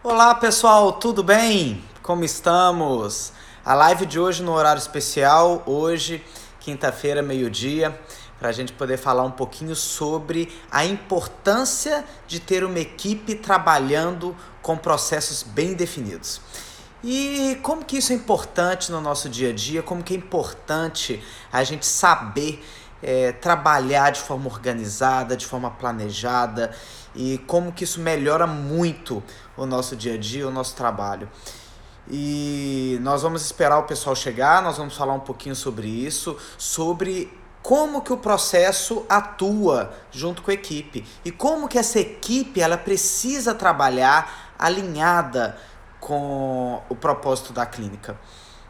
Olá pessoal, tudo bem? Como estamos? A live de hoje no horário especial, hoje, quinta-feira, meio-dia, para a gente poder falar um pouquinho sobre a importância de ter uma equipe trabalhando com processos bem definidos. E como que isso é importante no nosso dia a dia, como que é importante a gente saber trabalhar de forma organizada, de forma planejada e como que isso melhora muito o nosso dia a dia, o nosso trabalho. E nós vamos esperar o pessoal chegar, nós vamos falar um pouquinho sobre isso, sobre como que o processo atua junto com a equipe e como que essa equipe ela precisa trabalhar alinhada com o propósito da clínica.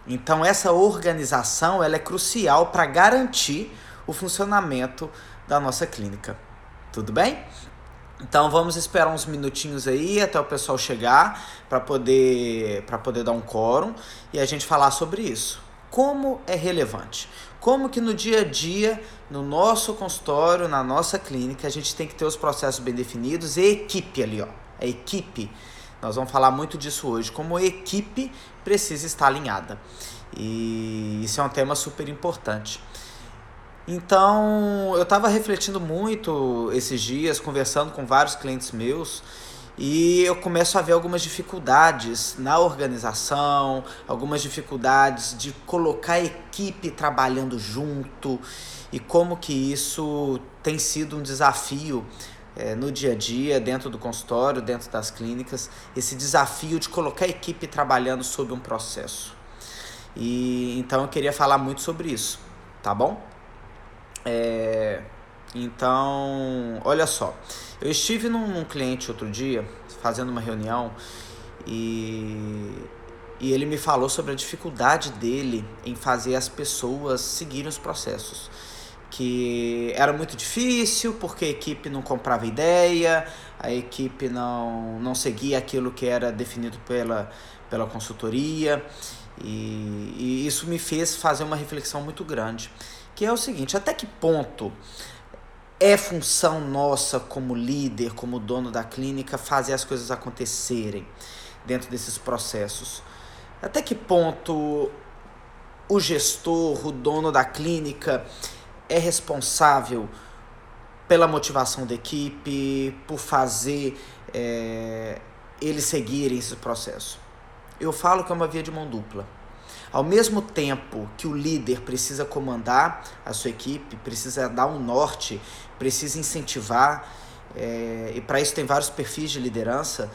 Então essa organização ela é crucial para garantir o funcionamento da nossa clínica. Tudo bem? Então vamos esperar uns minutinhos aí até o pessoal chegar para poder dar um quórum e a gente falar sobre isso. Como é relevante? Como que no dia a dia, no nosso consultório, na nossa clínica, a gente tem que ter os processos bem definidos e equipe ali, ó. A equipe, nós vamos falar muito disso hoje, como a equipe precisa estar alinhada. E isso é um tema super importante. Então, eu estava refletindo muito esses dias, conversando com vários clientes meus, e eu começo a ver algumas dificuldades na organização, algumas dificuldades de colocar a equipe trabalhando junto, e como que isso tem sido um desafio no dia a dia, dentro do consultório, dentro das clínicas, esse desafio de colocar a equipe trabalhando sob um processo. E então eu queria falar muito sobre isso, tá bom? Então, olha só, eu estive num cliente outro dia, fazendo uma reunião, e, e ele me falou sobre a dificuldade dele em fazer as pessoas seguirem os processos. Que era muito difícil, porque a equipe não comprava ideia, a equipe não seguia aquilo que era definido pela consultoria, e isso me fez fazer uma reflexão muito grande, que é o seguinte: até que ponto é função nossa como líder, como dono da clínica, fazer as coisas acontecerem dentro desses processos? Até que ponto o gestor, o dono da clínica, é responsável pela motivação da equipe, por fazer eles seguirem esse processo? Eu falo que é uma via de mão dupla. Ao mesmo tempo que o líder precisa comandar a sua equipe, precisa dar um norte, precisa incentivar, e para isso tem vários perfis de liderança,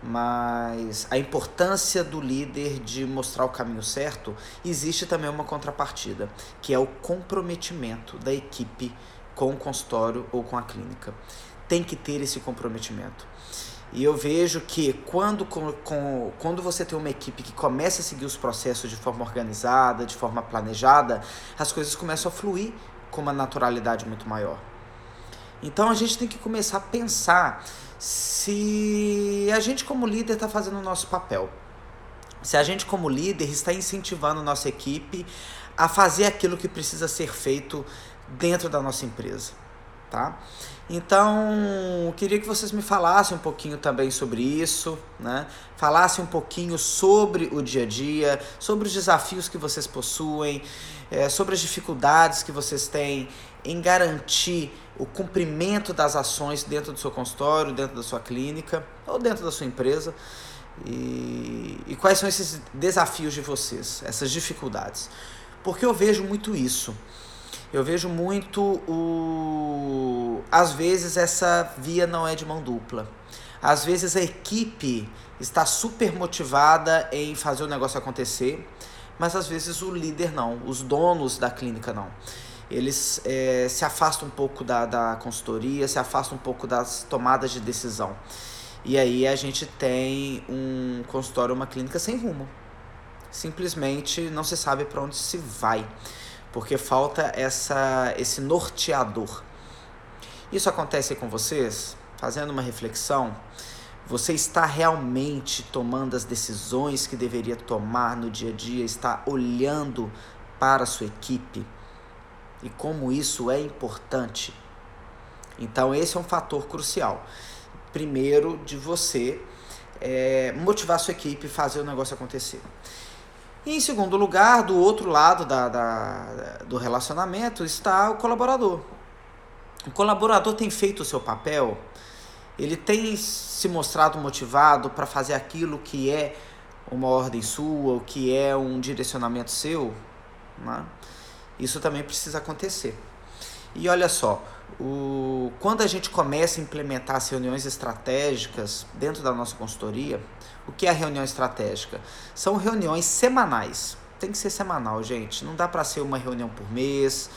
mas a importância do líder de mostrar o caminho certo, existe também uma contrapartida, que é o comprometimento da equipe com o consultório ou com a clínica. Tem que ter esse comprometimento. E eu vejo que quando você tem uma equipe que começa a seguir os processos de forma organizada, de forma planejada, as coisas começam a fluir com uma naturalidade muito maior. Então a gente tem que começar a pensar se a gente como líder está fazendo o nosso papel. Se a gente como líder está incentivando a nossa equipe a fazer aquilo que precisa ser feito dentro da nossa empresa, tá? Então, queria que vocês me falassem um pouquinho também sobre isso, né? Falassem um pouquinho sobre o dia a dia, sobre os desafios que vocês possuem, sobre as dificuldades que vocês têm em garantir o cumprimento das ações dentro do seu consultório, dentro da sua clínica ou dentro da sua empresa. E quais são esses desafios de vocês, essas dificuldades? Porque eu vejo muito isso. Eu vejo muito às vezes essa via não é de mão dupla. Às vezes a equipe está super motivada em fazer o negócio acontecer, mas às vezes o líder não, os donos da clínica não. Eles se afastam um pouco da consultoria, se afastam um pouco das tomadas de decisão. E aí a gente tem um consultório, uma clínica sem rumo. Simplesmente não se sabe para onde se vai, porque falta esse norteador. Isso acontece com vocês? Fazendo uma reflexão, você está realmente tomando as decisões que deveria tomar no dia a dia? Está olhando para a sua equipe? E como isso é importante? Então esse é um fator crucial. Primeiro, de você motivar a sua equipe e fazer o negócio acontecer. E em segundo lugar, do outro lado do relacionamento está o colaborador. O colaborador tem feito o seu papel, ele tem se mostrado motivado para fazer aquilo que é uma ordem sua, o que é um direcionamento seu, né? Isso também precisa acontecer. E olha só, quando a gente começa a implementar as reuniões estratégicas dentro da nossa consultoria, o que é a reunião estratégica? São reuniões semanais. Tem que ser semanal, gente. Não dá para ser uma reunião por mês,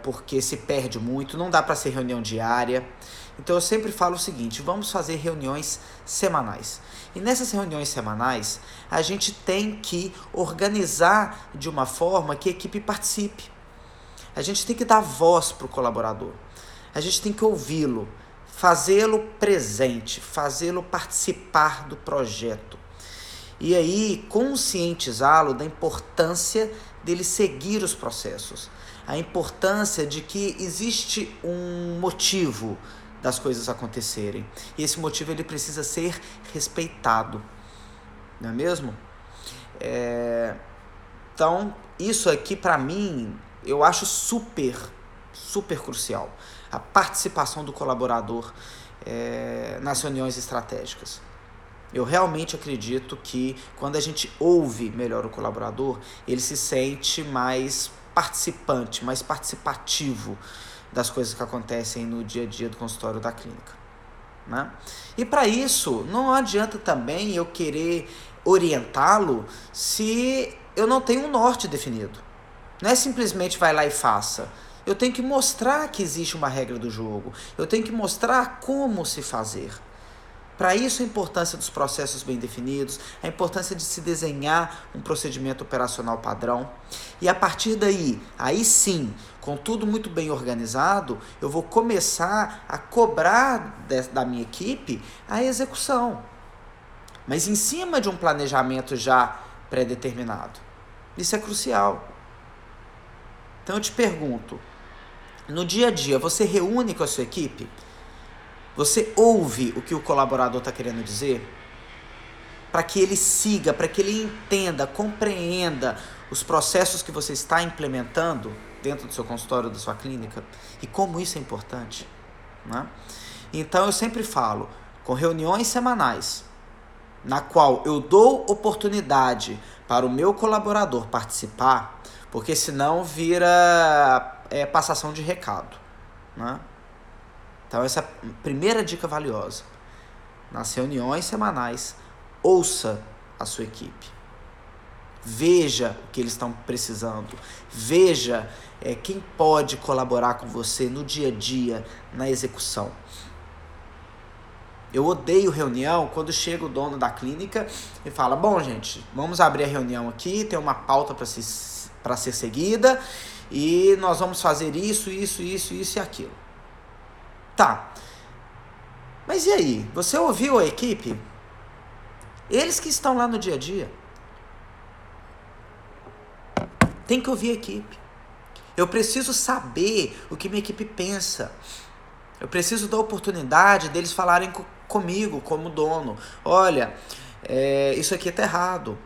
porque se perde muito. Não dá para ser reunião diária. Então eu sempre falo o seguinte, vamos fazer reuniões semanais. E nessas reuniões semanais, a gente tem que organizar de uma forma que a equipe participe. A gente tem que dar voz para o colaborador. A gente tem que ouvi-lo, fazê-lo presente, fazê-lo participar do projeto. E aí, conscientizá-lo da importância dele seguir os processos. A importância de que existe um motivo das coisas acontecerem. E esse motivo ele precisa ser respeitado. Não é mesmo? Então, isso aqui para mim, eu acho super crucial. A participação do colaborador nas reuniões estratégicas. Eu realmente acredito que quando a gente ouve melhor o colaborador, ele se sente mais participante, mais participativo das coisas que acontecem no dia a dia do consultório da clínica, né? E para isso, não adianta também eu querer orientá-lo se eu não tenho um norte definido. Não é simplesmente vai lá e faça. Eu tenho que mostrar que existe uma regra do jogo. Eu tenho que mostrar como se fazer. Para isso, a importância dos processos bem definidos, a importância de se desenhar um procedimento operacional padrão. E a partir daí, aí sim, com tudo muito bem organizado, eu vou começar a cobrar da minha equipe a execução. Mas em cima de um planejamento já pré-determinado. Isso é crucial. Então eu te pergunto, no dia a dia, você reúne com a sua equipe? Você ouve o que o colaborador está querendo dizer? Para que ele siga, para que ele entenda, compreenda os processos que você está implementando dentro do seu consultório, da sua clínica, e como isso é importante, né? Então eu sempre falo, com reuniões semanais, na qual eu dou oportunidade para o meu colaborador participar, porque senão vira passação de recado, né? Então essa é a primeira dica valiosa. Nas reuniões semanais, ouça a sua equipe. Veja o que eles estão precisando. Veja quem pode colaborar com você no dia a dia, na execução. Eu odeio reunião quando chega o dono da clínica e fala, bom gente, vamos abrir a reunião aqui, tem uma pauta para ser seguida e nós vamos fazer isso e aquilo. Tá, mas e aí? Você ouviu a equipe? Eles que estão lá no dia a dia. Tem que ouvir a equipe. Eu preciso saber o que minha equipe pensa. Eu preciso dar oportunidade deles falarem comigo, como dono. Olha, isso aqui tá errado.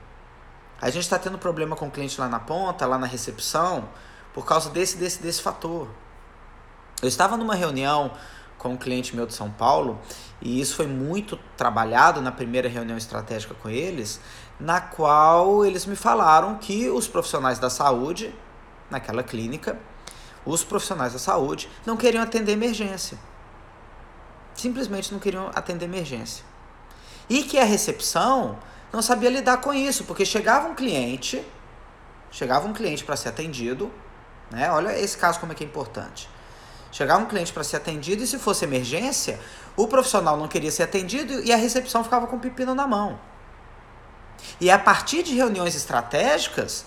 A gente está tendo problema com o cliente lá na ponta, lá na recepção, por causa desse fator. Eu estava numa reunião com um cliente meu de São Paulo, e isso foi muito trabalhado na primeira reunião estratégica com eles, na qual eles me falaram que os profissionais da saúde, naquela clínica, os profissionais da saúde não queriam atender emergência. Simplesmente não queriam atender emergência. E que a recepção não sabia lidar com isso, porque chegava um cliente para ser atendido, né? Olha esse caso como é que é importante. Chegava um cliente para ser atendido e se fosse emergência, o profissional não queria ser atendido e a recepção ficava com o pepino na mão. E é a partir de reuniões estratégicas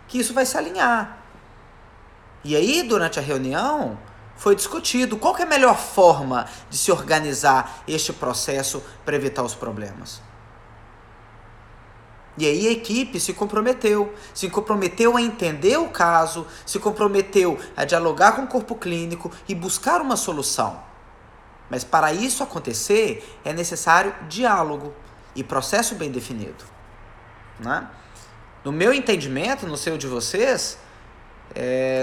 que isso vai se alinhar. E aí, durante a reunião, foi discutido qual que é a melhor forma de se organizar este processo para evitar os problemas. E aí a equipe se comprometeu a entender o caso, se comprometeu a dialogar com o corpo clínico e buscar uma solução. Mas para isso acontecer, é necessário diálogo e processo bem definido, né? No meu entendimento, no seu de vocês,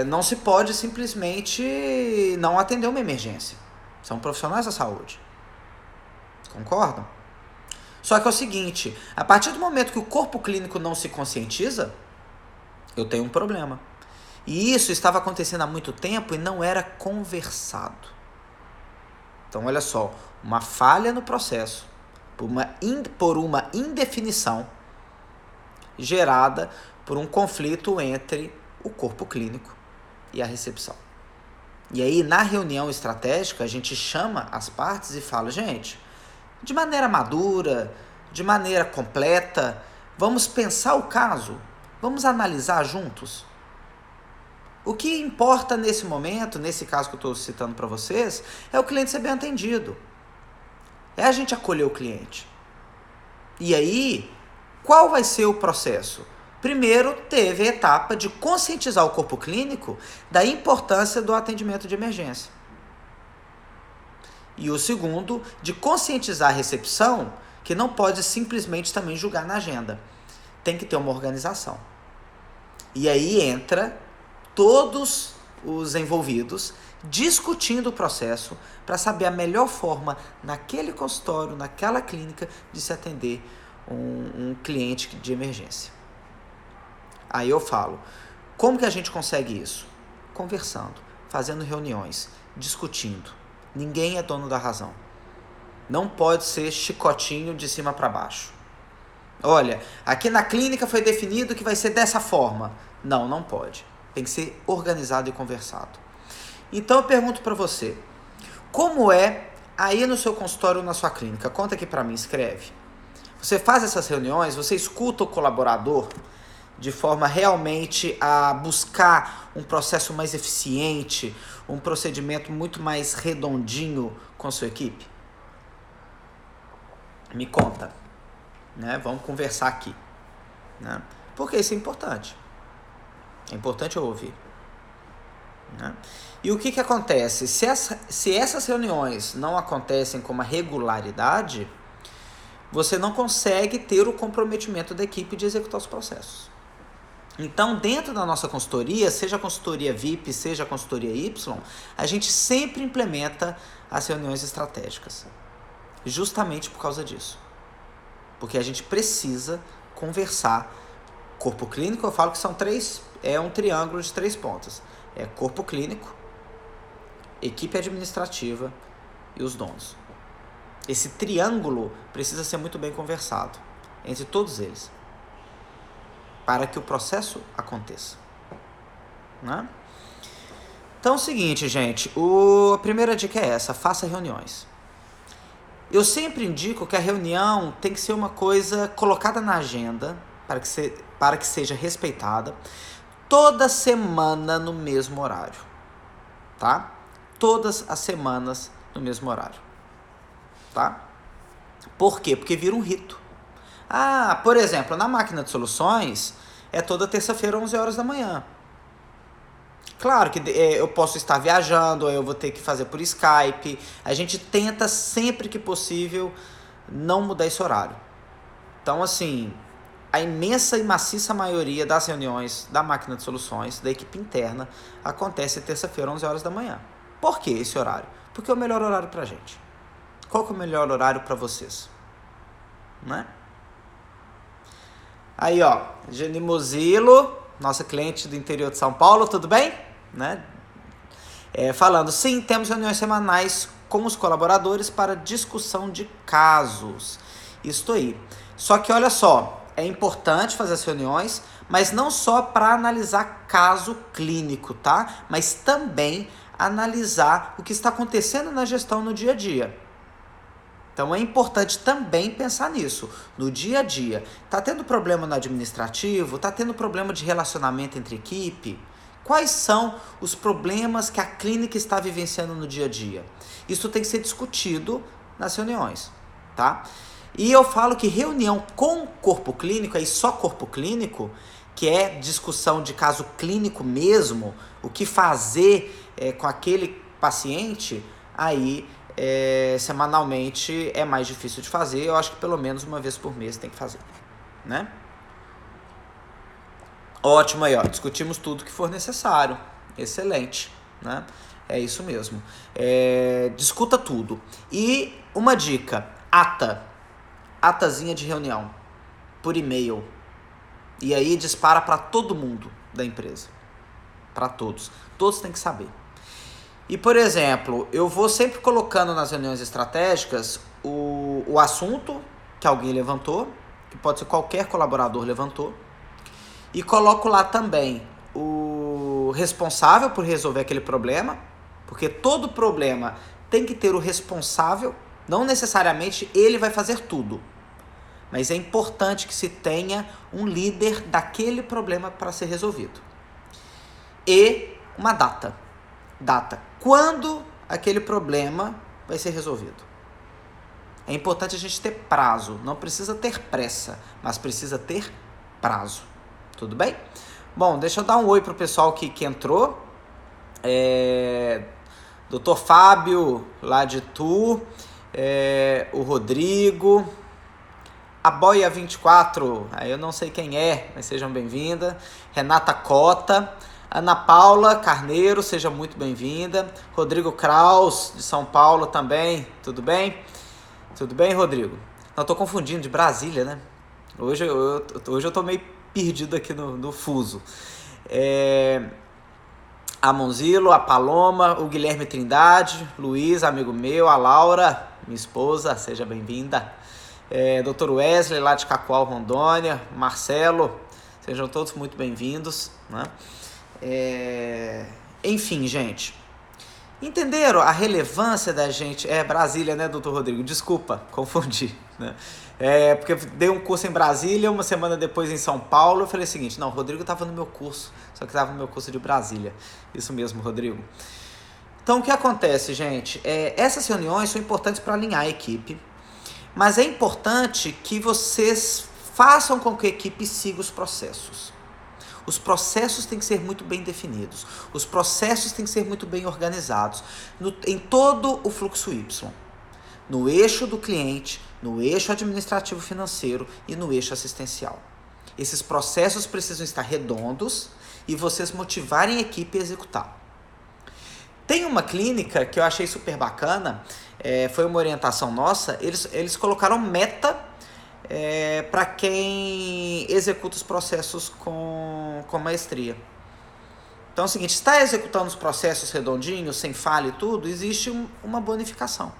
não se pode simplesmente não atender uma emergência. São profissionais da saúde. Concordam? Só que é o seguinte, a partir do momento que o corpo clínico não se conscientiza, eu tenho um problema. E isso estava acontecendo há muito tempo e não era conversado. Então, olha só, uma falha no processo, por uma indefinição gerada por um conflito entre o corpo clínico e a recepção. E aí, na reunião estratégica, a gente chama as partes e fala, gente, de maneira madura, de maneira completa, vamos pensar o caso, vamos analisar juntos. O que importa nesse momento, nesse caso que eu estou citando para vocês, é o cliente ser bem atendido. É a gente acolher o cliente. E aí, qual vai ser o processo? Primeiro, teve a etapa de conscientizar o corpo clínico da importância do atendimento de emergência. E o segundo, de conscientizar a recepção, que não pode simplesmente também julgar na agenda. Tem que ter uma organização. E aí entra todos os envolvidos discutindo o processo para saber a melhor forma naquele consultório, naquela clínica, de se atender um cliente de emergência. Aí eu falo, como que a gente consegue isso? Conversando, fazendo reuniões, discutindo. Ninguém é dono da razão. Não pode ser chicotinho de cima para baixo. Olha, aqui na clínica foi definido que vai ser dessa forma. Não, não pode. Tem que ser organizado e conversado. Então eu pergunto para você, como é aí no seu consultório ou na sua clínica? Conta aqui para mim, escreve. Você faz essas reuniões, você escuta o colaborador de forma realmente a buscar um processo mais eficiente, um procedimento muito mais redondinho com a sua equipe? Me conta, né? Vamos conversar aqui, né? Porque isso é importante. É importante eu ouvir, né? E o que acontece? Se essas reuniões não acontecem com uma regularidade, você não consegue ter o comprometimento da equipe de executar os processos. Então, dentro da nossa consultoria, seja a consultoria VIP, seja a consultoria Y, a gente sempre implementa as reuniões estratégicas. Justamente por causa disso. Porque a gente precisa conversar. Corpo clínico, eu falo que são é um triângulo de 3 pontas. É corpo clínico, equipe administrativa e os donos. Esse triângulo precisa ser muito bem conversado entre todos eles, para que o processo aconteça, né? Então é o seguinte, gente, a primeira dica é essa, faça reuniões. Eu sempre indico que a reunião tem que ser uma coisa colocada na agenda, para que seja respeitada, toda semana no mesmo horário, tá? Todas as semanas no mesmo horário, tá? Por quê? Porque vira um rito. Por exemplo, na máquina de soluções, é toda terça-feira, 11 horas da manhã. Claro que eu posso estar viajando, ou eu vou ter que fazer por Skype. A gente tenta, sempre que possível, não mudar esse horário. Então, assim, a imensa e maciça maioria das reuniões da máquina de soluções, da equipe interna, acontece terça-feira, 11 horas da manhã. Por que esse horário? Porque é o melhor horário pra gente. Qual que é o melhor horário para vocês? Né? Aí, ó, Geni Mozilo, nossa cliente do interior de São Paulo, tudo bem? Né? Falando, sim, temos reuniões semanais com os colaboradores para discussão de casos. Isso aí. Só que, olha só, é importante fazer as reuniões, mas não só para analisar caso clínico, tá? Mas também analisar o que está acontecendo na gestão no dia a dia. Então é importante também pensar nisso, no dia a dia. Tá tendo problema no administrativo? Tá tendo problema de relacionamento entre equipe? Quais são os problemas que a clínica está vivenciando no dia a dia? Isso tem que ser discutido nas reuniões, tá? E eu falo que reunião com corpo clínico, aí só corpo clínico, que é discussão de caso clínico mesmo, o que fazer com aquele paciente, aí semanalmente é mais difícil de fazer. Eu acho que pelo menos uma vez por mês tem que fazer, né? Ótimo aí, ó. Discutimos tudo que for necessário. Excelente, né? É isso mesmo. Discuta tudo. E uma dica, atazinha de reunião por e-mail. E aí dispara para todo mundo da empresa. Para todos. Todos têm que saber. E, por exemplo, eu vou sempre colocando nas reuniões estratégicas o assunto que alguém levantou, que pode ser qualquer colaborador levantou, e coloco lá também o responsável por resolver aquele problema, porque todo problema tem que ter o responsável, não necessariamente ele vai fazer tudo, mas é importante que se tenha um líder daquele problema para ser resolvido. E uma data. Quando aquele problema vai ser resolvido. É importante a gente ter prazo. Não precisa ter pressa, mas precisa ter prazo. Tudo bem? Bom, deixa eu dar um oi pro pessoal que entrou. Dr. Fábio, lá de Tu. O Rodrigo. A Boia 24, aí eu não sei quem é, mas sejam bem-vindas. Renata Cota. Ana Paula Carneiro, seja muito bem-vinda. Rodrigo Kraus, de São Paulo também, tudo bem? Tudo bem, Rodrigo? Não, tô confundindo, de Brasília, né? Hoje eu tô meio perdido aqui no fuso. A Monzilo, a Paloma, o Guilherme Trindade, Luiz, amigo meu, a Laura, minha esposa, seja bem-vinda. Dr. Wesley, lá de Cacoal, Rondônia, Marcelo, sejam todos muito bem-vindos, né? Enfim, gente, entenderam a relevância da gente? Brasília, né, doutor Rodrigo? Desculpa, confundi, né? Porque eu dei um curso em Brasília, uma semana depois em São Paulo, eu falei o seguinte, não, o Rodrigo estava no meu curso, só que estava no meu curso de Brasília. Isso mesmo, Rodrigo. Então, o que acontece, gente? Essas reuniões são importantes para alinhar a equipe, mas é importante que vocês façam com que a equipe siga os processos. Os processos têm que ser muito bem definidos. Os processos têm que ser muito bem organizados em todo o fluxo Y. No eixo do cliente, no eixo administrativo financeiro e no eixo assistencial. Esses processos precisam estar redondos e vocês motivarem a equipe a executar. Tem uma clínica que eu achei super bacana, foi uma orientação nossa, eles colocaram meta para quem executa os processos com maestria. Então é o seguinte, está executando os processos redondinhos, sem falha e tudo, existe uma bonificação.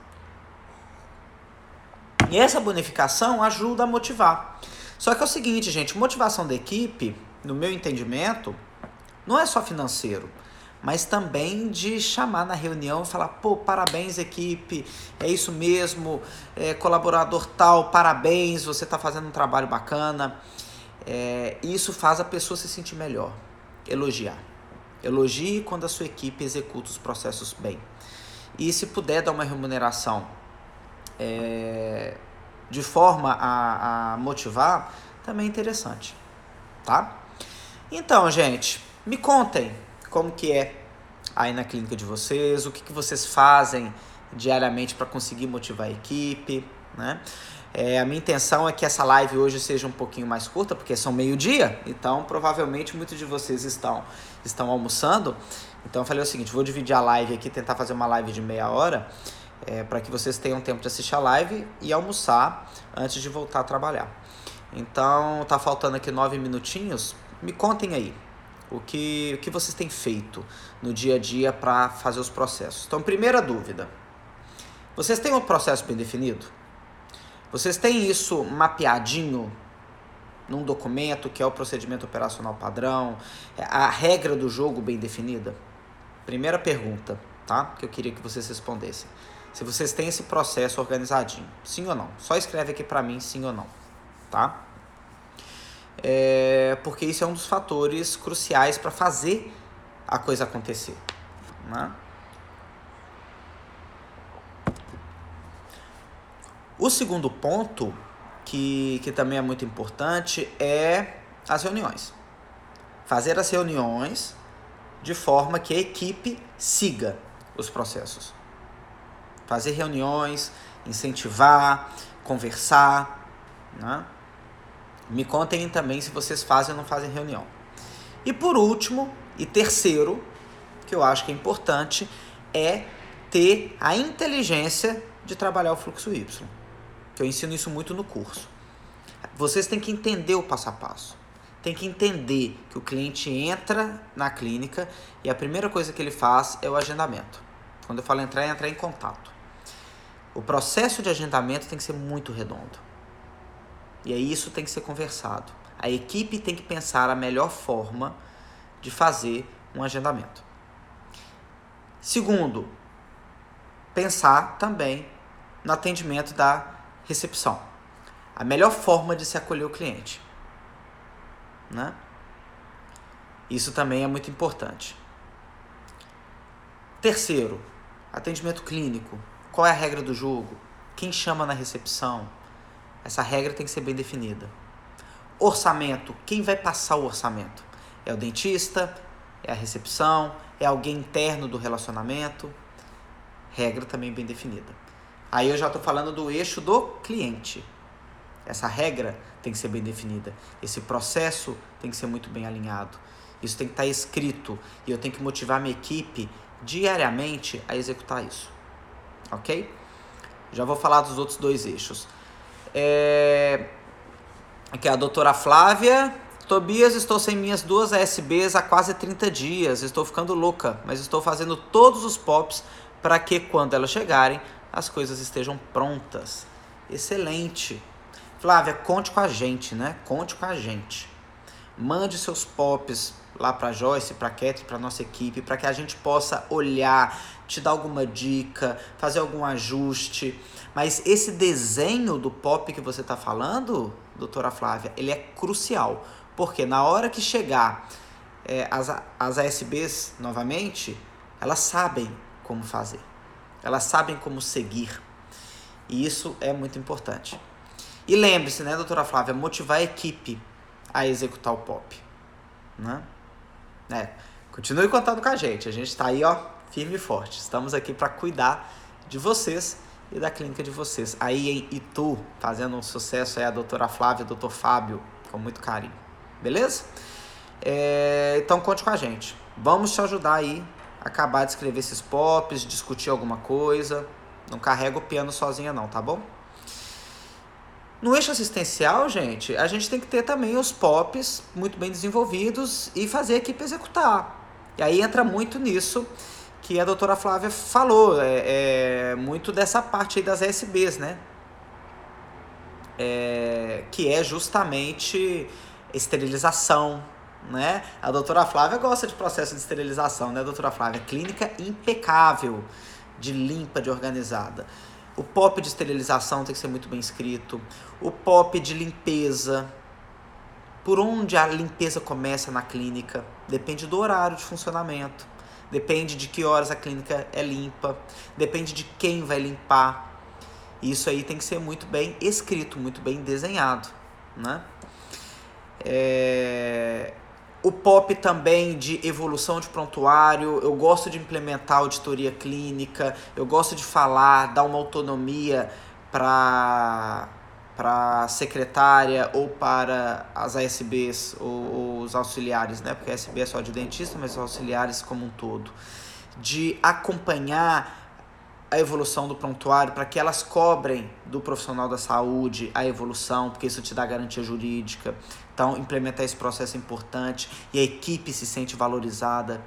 E essa bonificação ajuda a motivar. Só que é o seguinte, gente, motivação da equipe, no meu entendimento, não é só financeiro, mas também de chamar na reunião e falar, pô, parabéns equipe, é isso mesmo, colaborador tal, parabéns, você está fazendo um trabalho bacana. Isso faz a pessoa se sentir melhor. Elogiar. Elogie quando a sua equipe executa os processos bem. E se puder dar uma remuneração de forma a motivar, também é interessante, tá? Então, gente, me contem como que é aí na clínica de vocês, o que vocês fazem diariamente para conseguir motivar a equipe, né? A minha intenção é que essa live hoje seja um pouquinho mais curta, porque são meio-dia, então provavelmente muitos de vocês estão almoçando. Então eu falei o seguinte, vou dividir a live aqui, tentar fazer uma live de meia hora, para que vocês tenham tempo de assistir a live e almoçar antes de voltar a trabalhar. Então tá faltando aqui 9 minutinhos, me contem aí. O que vocês têm feito no dia a dia para fazer os processos? Então, primeira dúvida. Vocês têm um processo bem definido? Vocês têm isso mapeadinho num documento que é o procedimento operacional padrão? A regra do jogo bem definida? Primeira pergunta, tá? Que eu queria que vocês respondessem. Se vocês têm esse processo organizadinho, sim ou não? Só escreve aqui para mim sim ou não, tá? Porque isso é um dos fatores cruciais para fazer a coisa acontecer, né? O segundo ponto, que também é muito importante, é as reuniões. Fazer as reuniões de forma que a equipe siga os processos. Fazer reuniões, incentivar, conversar, né? Me contem também se vocês fazem ou não fazem reunião. E por último, e terceiro, que eu acho que é importante, é ter a inteligência de trabalhar o fluxo Y. Que eu ensino isso muito no curso. Vocês têm que entender o passo a passo. Tem que entender que o cliente entra na clínica e a primeira coisa que ele faz é o agendamento. Quando eu falo entrar, é entrar em contato. O processo de agendamento tem que ser muito redondo. E aí isso tem que ser conversado. A equipe tem que pensar a melhor forma de fazer um agendamento. Segundo, pensar também no atendimento da recepção. A melhor forma de se acolher o cliente, né? Isso também é muito importante. Terceiro, atendimento clínico. Qual é a regra do jogo? Quem chama na recepção? Essa regra tem que ser bem definida. Orçamento. Quem vai passar o orçamento? É o dentista? É a recepção? É alguém interno do relacionamento? Regra também bem definida. Aí eu já estou falando do eixo do cliente. Essa regra tem que ser bem definida. Esse processo tem que ser muito bem alinhado. Isso tem que estar escrito. E eu tenho que motivar minha equipe diariamente a executar isso. Ok? Já vou falar dos outros dois eixos. Aqui a doutora Flávia. Tobias, estou sem minhas 2 ASBs há quase 30 dias. Estou ficando louca, mas estou fazendo todos os POPs para que quando elas chegarem, as coisas estejam prontas. Excelente. Flávia, conte com a gente, né? Conte com a gente. Mande seus POPs lá para Joyce, para Ketri, para nossa equipe, para que a gente possa olhar, te dar alguma dica, fazer algum ajuste. Mas esse desenho do POP que você está falando, doutora Flávia, ele é crucial. Porque na hora que chegar as ASBs novamente, elas sabem como fazer. Elas sabem como seguir. E isso é muito importante. E lembre-se, né, doutora Flávia, motivar a equipe a executar o POP. Né? Continue contando com a gente está aí, ó, firme e forte. Estamos aqui para cuidar de vocês e da clínica de vocês. Aí em Itu, fazendo um sucesso, é a doutora Flávia e o doutor Fábio, com muito carinho. Beleza? Então conte com a gente. Vamos te ajudar aí a acabar de escrever esses POPs, discutir alguma coisa. Não carrega o piano sozinha não, tá bom? No eixo assistencial, gente, a gente tem que ter também os POPs muito bem desenvolvidos e fazer a equipe executar. E aí entra muito nisso que a doutora Flávia falou, muito dessa parte aí das ASBs, né? Que é justamente esterilização, né? A doutora Flávia gosta de processo de esterilização, né, doutora Flávia? Clínica impecável, de limpa, de organizada. O POP de esterilização tem que ser muito bem escrito. O POP de limpeza. Por onde a limpeza começa na clínica? Depende do horário de funcionamento. Depende de que horas a clínica é limpa. Depende de quem vai limpar. Isso aí tem que ser muito bem escrito, muito bem desenhado, né? O POP também de evolução de prontuário, eu gosto de implementar auditoria clínica, eu gosto de falar, dar uma autonomia para a secretária ou para as ASBs ou os auxiliares, né? Porque a ASB é só de dentista, mas os auxiliares como um todo. De acompanhar a evolução do prontuário para que elas cobrem do profissional da saúde a evolução, porque isso te dá garantia jurídica. Então, implementar esse processo é importante e a equipe se sente valorizada.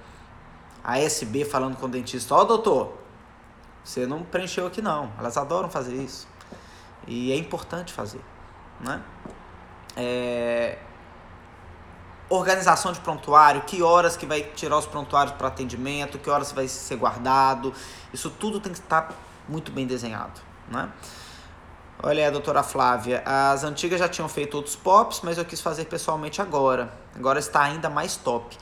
A ASB falando com o dentista, doutor, você não preencheu aqui não. Elas adoram fazer isso. E é importante fazer, né? Organização de prontuário, que horas que vai tirar os prontuários para atendimento, que horas vai ser guardado, isso tudo tem que estar muito bem desenhado, né? Olha aí, a doutora Flávia, as antigas já tinham feito outros POPs, mas eu quis fazer pessoalmente agora está ainda mais top.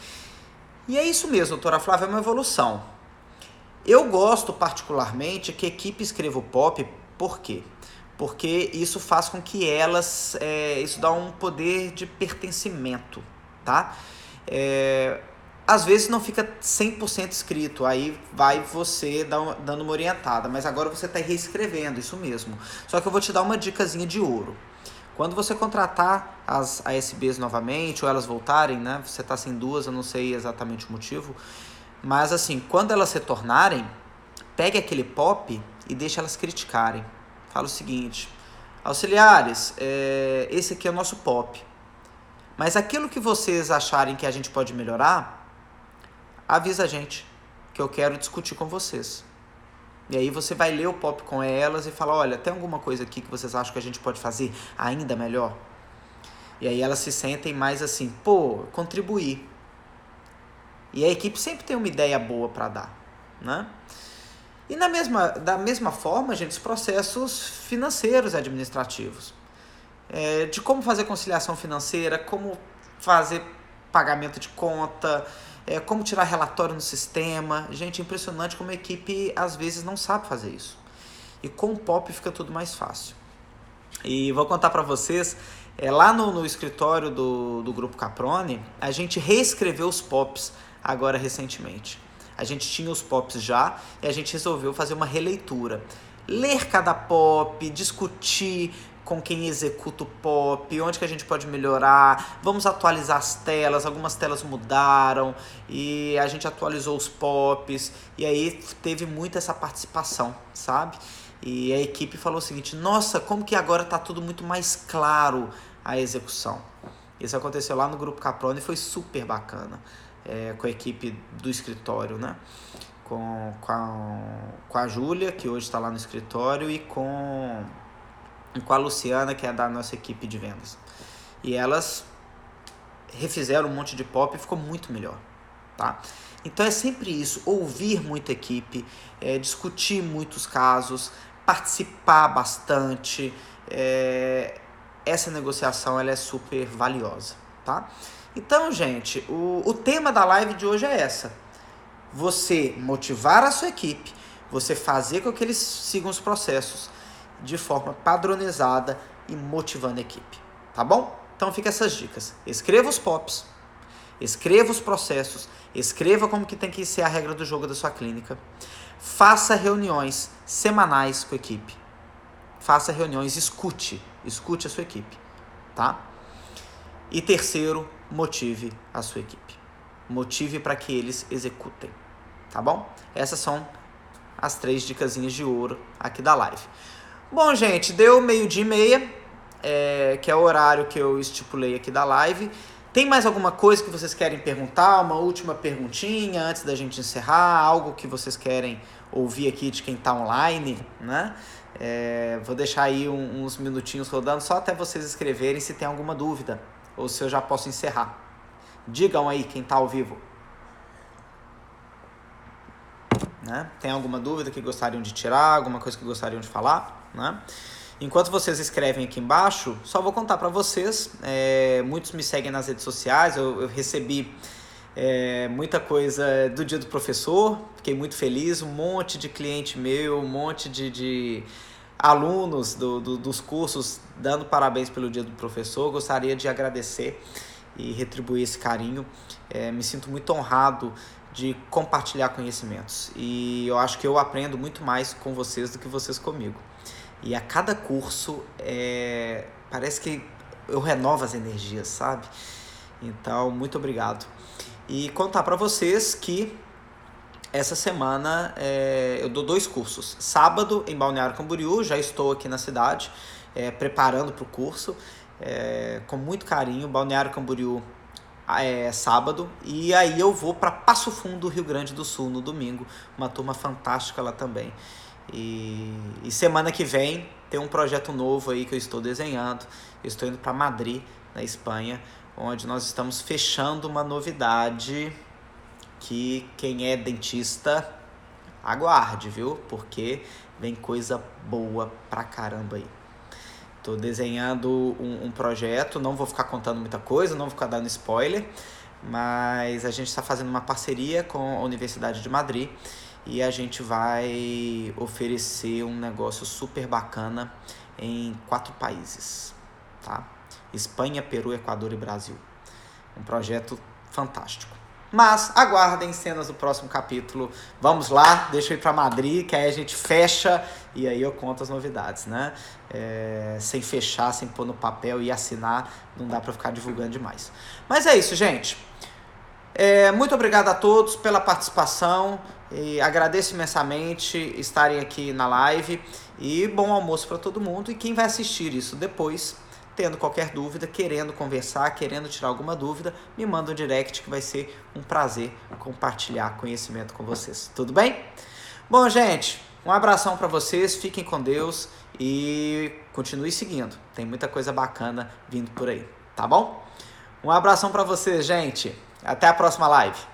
E é isso mesmo, doutora Flávia, é uma evolução. Eu gosto particularmente que a equipe escreva o POP, por quê? Porque isso faz com que elas, isso dá um poder de pertencimento, tá? Às vezes não fica 100% escrito, aí vai você dando uma orientada, mas agora você está reescrevendo, isso mesmo. Só que eu vou te dar uma dicasinha de ouro. Quando você contratar as ASBs novamente, ou elas voltarem, né? Você está sem duas, eu não sei exatamente o motivo. Mas assim, quando elas retornarem, pegue aquele POP e deixe elas criticarem. Fala o seguinte: auxiliares, esse aqui é o nosso POP. Mas aquilo que vocês acharem que a gente pode melhorar, avisa a gente, que eu quero discutir com vocês. E aí você vai ler o POP com elas e fala: olha, tem alguma coisa aqui que vocês acham que a gente pode fazer ainda melhor? E aí elas se sentem mais assim, pô, contribuir. E a equipe sempre tem uma ideia boa para dar, né? E da mesma forma, gente, os processos financeiros e administrativos. De como fazer conciliação financeira, como fazer pagamento de conta, como tirar relatório no sistema. Gente, é impressionante como a equipe às vezes não sabe fazer isso. E com o POP fica tudo mais fácil. E vou contar para vocês, lá no escritório do Grupo Caproni, a gente reescreveu os POPs agora recentemente. A gente tinha os POPs já e a gente resolveu fazer uma releitura. Ler cada POP, discutir com quem executa o POP, onde que a gente pode melhorar, vamos atualizar as telas, algumas telas mudaram e a gente atualizou os POPs e aí teve muito essa participação, sabe? E a equipe falou o seguinte: nossa, como que agora está tudo muito mais claro a execução. Isso aconteceu lá no Grupo Caproni e foi super bacana, com a equipe do escritório, né? Com a Júlia, que hoje está lá no escritório, e com a Luciana, que é da nossa equipe de vendas. E elas refizeram um monte de POP e ficou muito melhor, tá? Então é sempre isso, ouvir muito a equipe, discutir muitos casos, participar bastante. Essa negociação ela é super valiosa, tá? Então, gente, o tema da live de hoje é essa: você motivar a sua equipe, você fazer com que eles sigam os processos de forma padronizada e motivando a equipe, tá bom? Então fica essas dicas: escreva os POPs, escreva os processos, escreva como que tem que ser a regra do jogo da sua clínica, faça reuniões semanais com a equipe, faça reuniões, escute a sua equipe, tá? E terceiro, motive a sua equipe, motive para que eles executem, tá bom? Essas são as 3 dicasinhas de ouro aqui da live. Bom, gente, deu 12:30, que é o horário que eu estipulei aqui da live. Tem mais alguma coisa que vocês querem perguntar? Uma última perguntinha antes da gente encerrar? Algo que vocês querem ouvir aqui de quem está online, né? Vou deixar aí uns minutinhos rodando só até vocês escreverem se tem alguma dúvida ou se eu já posso encerrar. Digam aí quem está ao vivo. Né? Tem alguma dúvida que gostariam de tirar, alguma coisa que gostariam de falar, né? Enquanto vocês escrevem aqui embaixo, só vou contar para vocês, muitos me seguem nas redes sociais, eu recebi muita coisa do Dia do Professor, fiquei muito feliz, um monte de cliente meu, um monte de alunos dos cursos dando parabéns pelo Dia do Professor. Gostaria de agradecer e retribuir esse carinho, me sinto muito honrado de compartilhar conhecimentos e eu acho que eu aprendo muito mais com vocês do que vocês comigo. E a cada curso, parece que eu renovo as energias, sabe? Então, muito obrigado. E contar para vocês que essa semana eu dou 2 cursos. Sábado, em Balneário Camboriú, já estou aqui na cidade, preparando para o curso, com muito carinho. Balneário Camboriú, sábado, e aí eu vou para Passo Fundo, Rio Grande do Sul, no domingo. Uma turma fantástica lá também. E semana que vem tem um projeto novo aí que eu estou desenhando. Eu estou indo para Madrid, na Espanha, onde nós estamos fechando uma novidade que quem é dentista aguarde, viu? Porque vem coisa boa pra caramba aí. Estou desenhando um projeto, não vou ficar contando muita coisa, não vou ficar dando spoiler, mas a gente está fazendo uma parceria com a Universidade de Madrid e a gente vai oferecer um negócio super bacana em 4 países, tá? Espanha, Peru, Equador e Brasil. Um projeto fantástico. Mas aguardem cenas do próximo capítulo. Vamos lá, deixa eu ir para Madrid, que aí a gente fecha e aí eu conto as novidades, né? Sem fechar, sem pôr no papel e assinar, não dá para ficar divulgando demais. Mas é isso, gente. Muito obrigado a todos pela participação. E agradeço imensamente estarem aqui na live. E bom almoço para todo mundo. E quem vai assistir isso depois, tendo qualquer dúvida, querendo conversar, querendo tirar alguma dúvida, me manda um direct que vai ser um prazer compartilhar conhecimento com vocês. Tudo bem? Bom, gente, um abração para vocês, fiquem com Deus e continue seguindo. Tem muita coisa bacana vindo por aí, tá bom? Um abração para vocês, gente. Até a próxima live.